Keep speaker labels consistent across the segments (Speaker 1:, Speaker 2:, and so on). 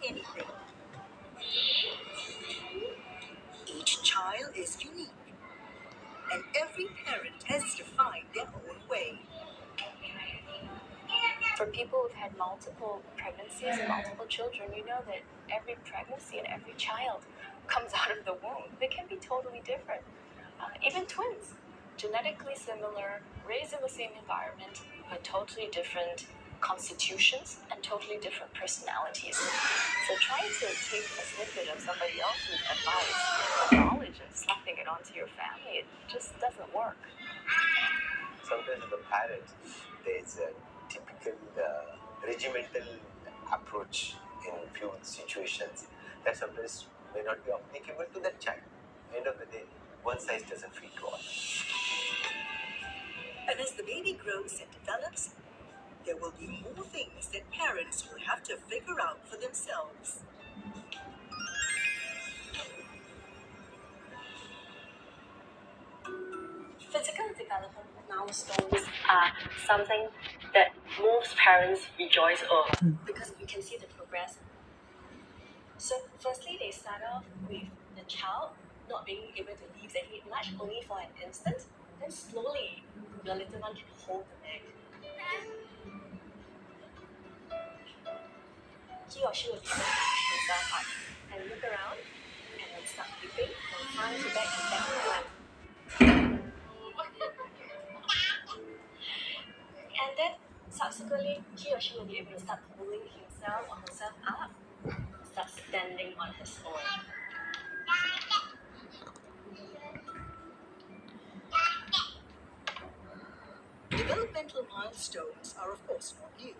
Speaker 1: anything. Each child is unique, and every parent has to find their own way.
Speaker 2: For people who've had multiple pregnancies and multiple children, you know that every pregnancy and every child comes out of the womb. They can be totally different. Even twins, genetically similar, raised in the same environment, but totally different constitutions and totally different personalities. So trying to take a snippet of somebody else's advice or knowledge and slapping it onto your family, it just doesn't work.
Speaker 3: Sometimes with the parents, there's a typical regimental approach in few situations that sometimes may not be applicable to that child. End of the day, one size doesn't fit all.
Speaker 1: And as the baby grows and develops, there will be more things that parents will have to figure out for themselves.
Speaker 2: Physical development milestones are something that most parents rejoice over because you can see the progress. So firstly, they start off with the child not being able to leave the head much, only for an instant. Then slowly, the little one can hold the neck. He or she will be able to push himself up and look around and then start flipping from front to back and back to front. And then subsequently, he or she will be able to start pulling himself or herself up, start standing on his own.
Speaker 1: Developmental milestones are, of course, not new.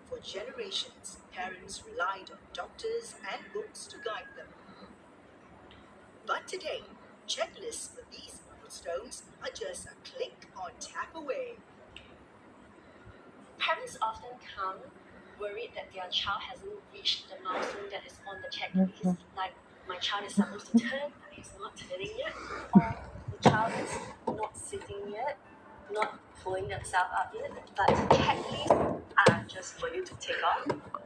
Speaker 1: For generations, parents relied on doctors and books to guide them. But today, checklists for these milestones are just a click or tap away.
Speaker 2: Parents often come worried that their child hasn't reached the milestone that is on the checklist, like my child is supposed to turn, but he's not turning yet, or the child is not sitting yet, not pulling themselves up yet. But checklists are just for you to tick off,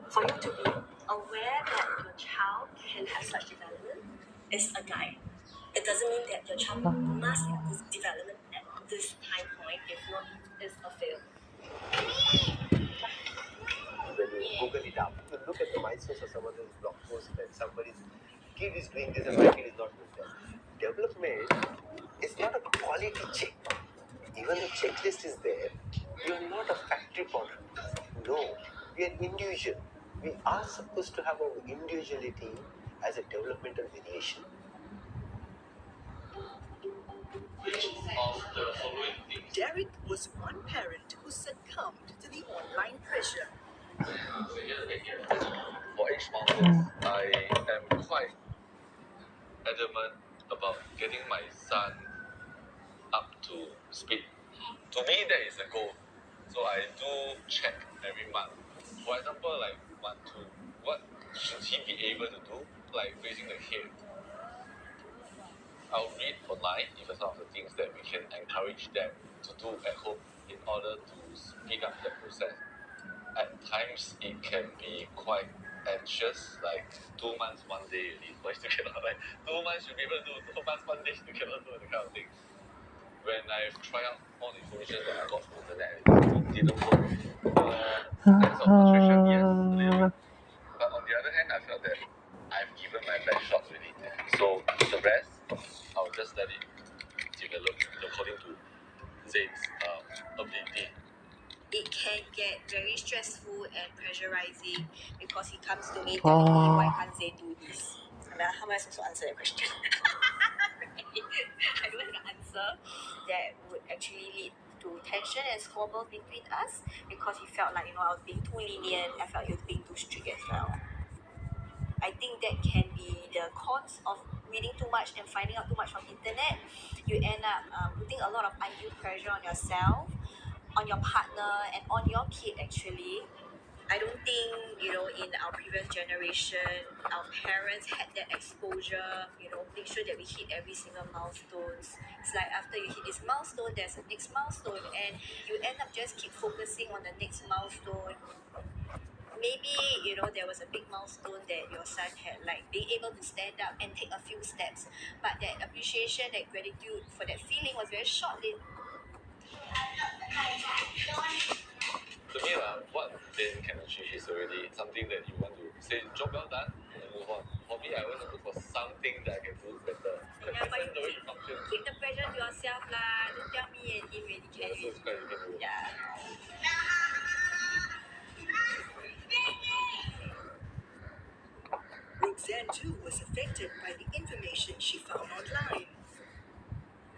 Speaker 2: for you to be aware that your child can have such development is a guide. It doesn't mean that your child must have this development at this time point, if not, it's a fail.
Speaker 3: When you Google it up, you look at the milestones of some of those blog posts that somebody's kid is doing this and my kid is not doing that. Development is not a quality check. Even the checklist is there, you are not a factory product. No, we are individual. We are supposed to have our individuality as a developmental variation.
Speaker 1: Derek was one parent who succumbed to the online pressure.
Speaker 4: For each mountains, I am quite adamant about getting my son up to speed. To me, that is a goal. So I do check every month. For example, like what should he be able to do? Like raising the head. I'll read online if it's some of the things that we can encourage them to do at home in order to speed up the process. At times it can be quite anxious, like 2 months, 1 day, why still cannot, like 2 months you be able to do, 2 months, 1 day you cannot do, the kind of thing. When I've tried out all the information that I got from the internet, it didn't work. Sense of frustration, yes, clearly. But on the other hand, I felt that I've given my best shot already. So the rest, I'll just let it develop according to Zane's ability.
Speaker 2: It can get very stressful and pressurizing because he comes to me telling me, why can't they do this? How am I supposed to answer that question? I don't have an answer that would actually lead to tension and squabbles between us because he felt like, I was being too lenient, I felt he was being too strict as well. I think that can be the cause of reading too much and finding out too much from internet. You end up putting a lot of undue pressure on yourself, on your partner, and on your kid actually. I don't think, in our previous generation, our parents had that exposure, make sure that we hit every single milestone. It's like after you hit this milestone, there's a next milestone, and you end up just keep focusing on the next milestone, maybe there was a big milestone that your son had, like being able to stand up and take a few steps, but that appreciation, that gratitude for that feeling was very short-lived.
Speaker 4: To me, what they can achieve is already something that you want to say, job well done, and move on. For me, I want to look for something that I can do better.
Speaker 2: Yeah, but
Speaker 4: That's the way it functions.
Speaker 2: keep the pressure to yourself lah. Don't tell me and him already can.
Speaker 4: So it's quite different.
Speaker 2: Yeah.
Speaker 1: Roxanne too was affected by the information she found online.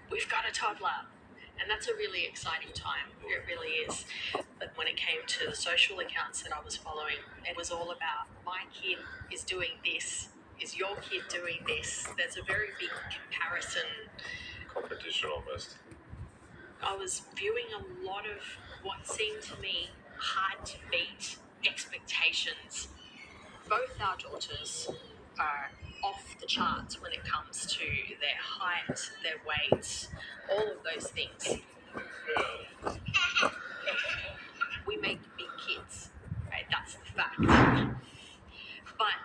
Speaker 5: We've got a toddler, and that's a really exciting time. It really is. But when it came to the social accounts that I was following, it was all about my kid is doing this, is your kid doing this. There's a very big comparison.
Speaker 4: Competition almost.
Speaker 5: I was viewing a lot of what seemed to me hard to beat expectations. Both our daughters are off the charts when it comes to their height, their weight, all of those things. We make big kids, right? That's the fact. But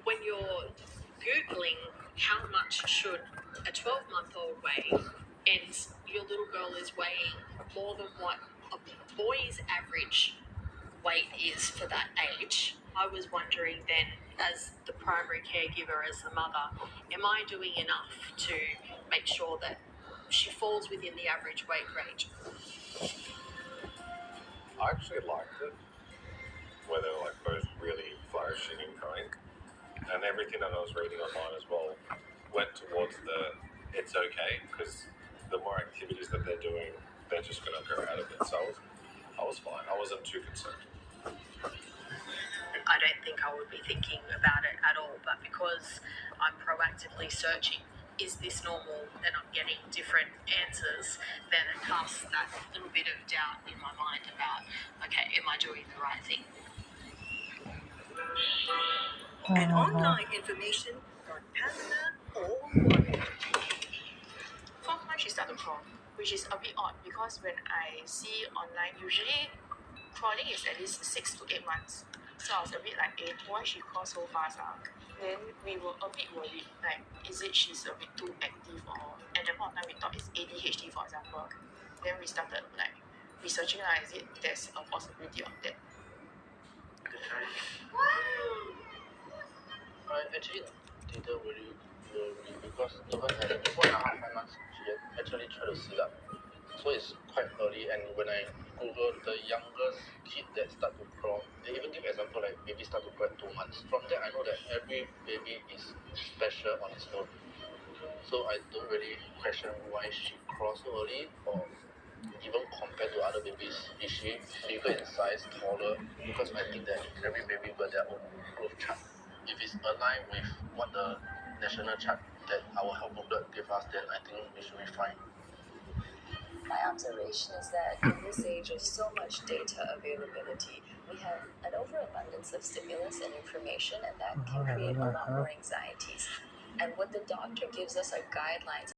Speaker 5: when you're Googling how much should a 12-month-old weigh, and your little girl is weighing more than what a boy's average weight is for that age, I was wondering then, as the primary caregiver, as the mother, am I doing enough to make sure that she falls within the average weight range?
Speaker 6: I actually liked it, where they were like both really flourishing and growing, and everything that I was reading online as well went towards the it's okay, because the more activities that they're doing, they're just going to grow out of it. So I was fine. I wasn't too concerned.
Speaker 5: I don't think I would be thinking about it at all, but because I'm proactively searching, is this normal, then I'm getting different answers, then it casts that little bit of doubt in my mind about, okay, am I doing the right thing?
Speaker 1: And online information got Pamela all worried.
Speaker 7: Fourth month she started to crawl, which is a bit odd because when I see online, usually crawling is at least 6 to 8 months. So I was a bit like, why she crawl so fast? Then we were a bit worried, like, is it she's a bit too active, or at that point of time we thought it's ADHD, for example. Then we started like researching, is it there's a possibility of that.
Speaker 8: I actually didn't really worry because even at 4.5 months, she actually tried to sit up. So it's quite early, and when I Google the youngest kid that start to crawl, they even give example like baby start to crawl at 2 months. From there, I know that every baby is special on its own. So I don't really question why she crawls so early, or even compared to other babies, is she bigger in size, taller? Because I think that every baby got their own growth chart. If it's aligned with what the national chart that our health booklet give us, then I think we should be fine.
Speaker 9: My observation is that in this age of so much data availability, we have an overabundance of stimulus and information, and that can create a lot more anxieties. And what the doctor gives us are guidelines